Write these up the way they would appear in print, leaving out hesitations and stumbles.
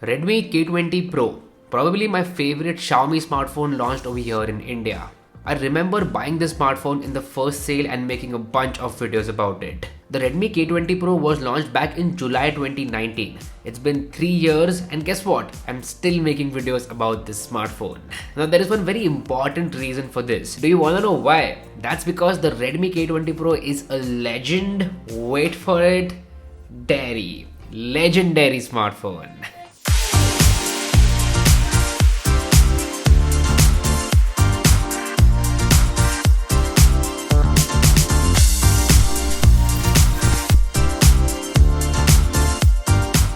Redmi K20 Pro, probably my favorite Xiaomi smartphone launched over here in India. I remember buying this smartphone in the first sale and making a bunch of videos about it. The Redmi K20 Pro was launched back in July 2019. It's been 3 years and guess what? I'm still making videos about this smartphone. Now there is one very important reason for this. Do you wanna know why? That's because the Redmi K20 Pro is a legend. Wait for it. Legendary smartphone.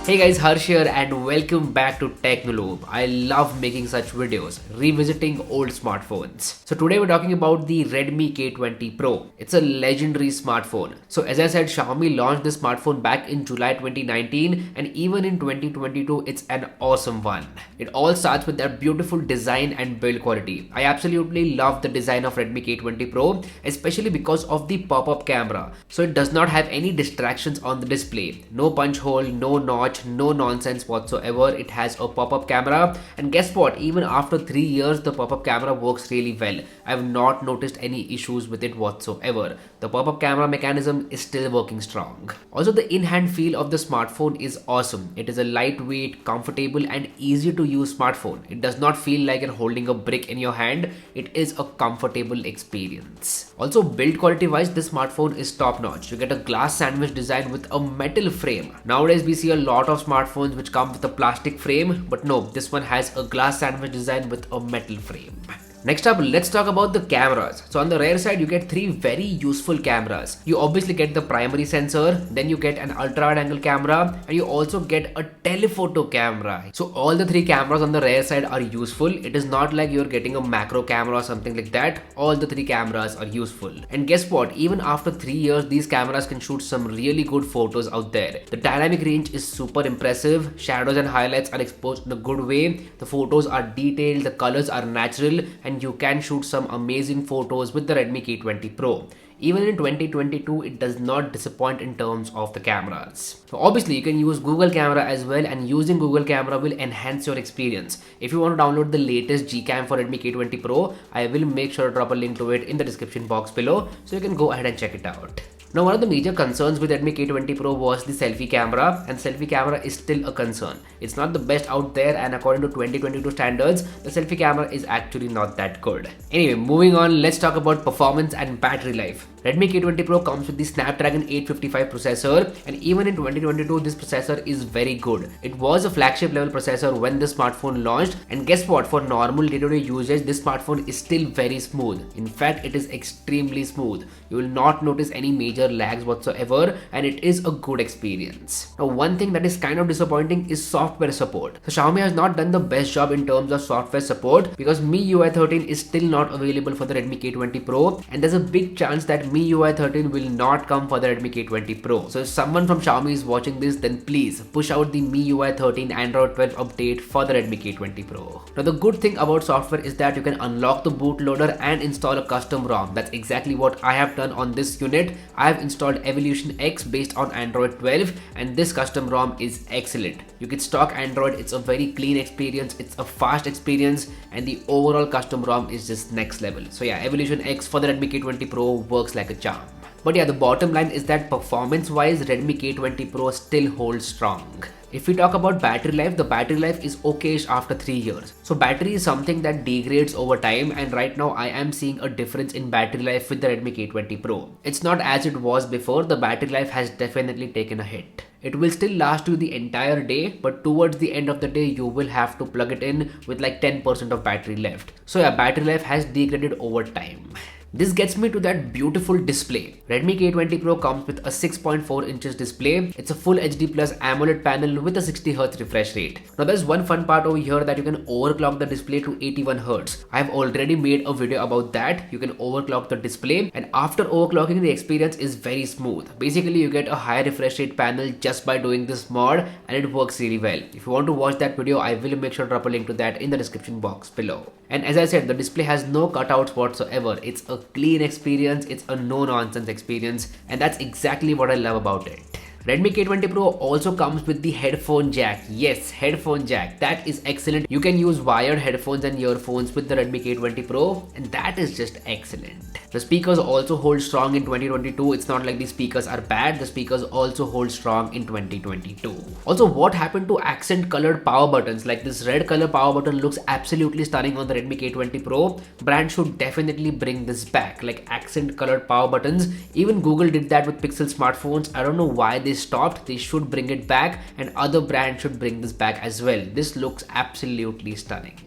Hey guys, Harsh here and welcome back to Technolobe. I love making such videos, revisiting old smartphones. So today we're talking about the Redmi K20 Pro. It's a legendary smartphone. So as I said, Xiaomi launched this smartphone back in July 2019 and even in 2022, it's an awesome one. It all starts with that beautiful design and build quality. I absolutely love the design of Redmi K20 Pro, especially because of the pop-up camera. So it does not have any distractions on the display. No punch hole, no notch, no nonsense whatsoever. It has a pop-up camera and guess what, even after 3 years the pop-up camera works really well. I have not noticed any issues with it whatsoever. The pop-up camera mechanism is still working strong. Also, the in-hand feel of the smartphone is awesome. It is a lightweight, comfortable and easy to use smartphone. It does not feel like you're holding a brick in your hand. It is a comfortable experience. Also, build quality wise, this smartphone is top notch. You get a glass sandwich design with a metal frame. Nowadays we see a lot of smartphones which come with a plastic frame, but no, this one has a glass sandwich design with a metal frame. Next up, let's talk about the cameras. So on the rear side, you get 3 very useful cameras. You obviously get the primary sensor, then you get an ultra wide angle camera, and you also get a telephoto camera. So all the 3 cameras on the rear side are useful. It is not like you're getting a macro camera or something like that. All the 3 cameras are useful. And guess what? Even after 3 years, these cameras can shoot some really good photos out there. The dynamic range is super impressive. Shadows and highlights are exposed in a good way. The photos are detailed, the colors are natural, and you can shoot some amazing photos with the Redmi K20 Pro. Even in 2022, it does not disappoint in terms of the cameras. So obviously, you can use Google Camera as well, and using Google Camera will enhance your experience. If you want to download the latest Gcam for Redmi K20 Pro, I will make sure to drop a link to it in the description box below, so you can go ahead and check it out. Now, one of the major concerns with Redmi K20 Pro was the selfie camera, and selfie camera is still a concern. It's not the best out there, and according to 2022 standards, the selfie camera is actually not that good. Anyway, moving on, let's talk about performance and battery life. Redmi K20 Pro comes with the Snapdragon 855 processor, and even in 2022, this processor is very good. It was a flagship level processor when the smartphone launched, and guess what? For normal day-to-day usage, this smartphone is still very smooth. In fact, it is extremely smooth. You will not notice any major lags whatsoever, and it is a good experience. Now, one thing that is kind of disappointing is software support. So Xiaomi has not done the best job in terms of software support because MIUI 13 is still not available for the Redmi K20 Pro, and there's a big chance that MIUI 13 will not come for the Redmi K20 Pro. So if someone from Xiaomi is watching this, then please push out the MIUI 13 Android 12 update for the Redmi K20 Pro. Now, the good thing about software is that you can unlock the bootloader and install a custom ROM. That's exactly what I have done on this unit. I have installed Evolution X based on Android 12, and this custom ROM is excellent. You get stock Android, it's a very clean experience, it's a fast experience, and the overall custom ROM is just next level. So yeah, Evolution X for the Redmi K20 Pro works like a charm. But yeah, the bottom line is that performance wise, Redmi K20 Pro still holds strong. If we talk about battery life, the battery life is okayish after 3 years. So battery is something that degrades over time, and right now I am seeing a difference in battery life with the Redmi K20 Pro. It's not as it was before. The battery life has definitely taken a hit. It will still last you the entire day, but towards the end of the day, you will have to plug it in with like 10% of battery left. So yeah, battery life has degraded over time. This gets me to that beautiful display. Redmi K20 Pro comes with a 6.4 inches display. It's a full HD plus AMOLED panel with a 60Hz refresh rate. Now there's one fun part over here that you can overclock the display to 81Hz. I've already made a video about that. You can overclock the display, and after overclocking, the experience is very smooth. Basically, you get a higher refresh rate panel just by doing this mod, and it works really well. If you want to watch that video, I will make sure to drop a link to that in the description box below. And as I said, the display has no cutouts whatsoever. It's a clean experience, it's a no nonsense experience, and that's exactly what I love about it. Redmi K20 Pro also comes with the headphone jack. Yes, headphone jack. That is excellent. You can use wired headphones and earphones with the Redmi K20 Pro, and that is just excellent. The speakers also hold strong in 2022. It's not like the speakers are bad. The speakers also hold strong in 2022. Also, what happened to accent colored power buttons? Like this red color power button looks absolutely stunning on the Redmi K20 Pro. Brand should definitely bring this back, like accent colored power buttons. Even Google did that with Pixel smartphones. I don't know why they stopped. They should bring it back, and other brands should bring this back as well. This looks absolutely stunning.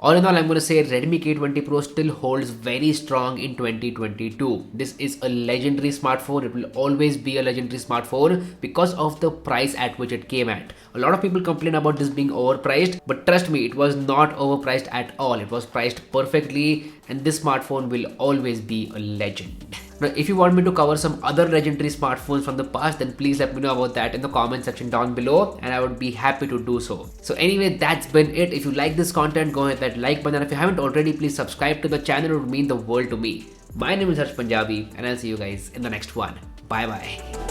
All in all, I'm going to say Redmi K20 Pro still holds very strong in 2022. This is a legendary smartphone. It will always be a legendary smartphone because of the price at which it came at. A lot of people complain about this being overpriced, but trust me, it was not overpriced at all. It was priced perfectly, and this smartphone will always be a legend. Now, if you want me to cover some other legendary smartphones from the past, then please let me know about that in the comment section down below, and I would be happy to do so. So anyway, that's been it. If you like this content, go ahead and hit that like button. If you haven't already, please subscribe to the channel. It would mean the world to me. My name is Harsh Punjabi, and I'll see you guys in the next one. Bye bye.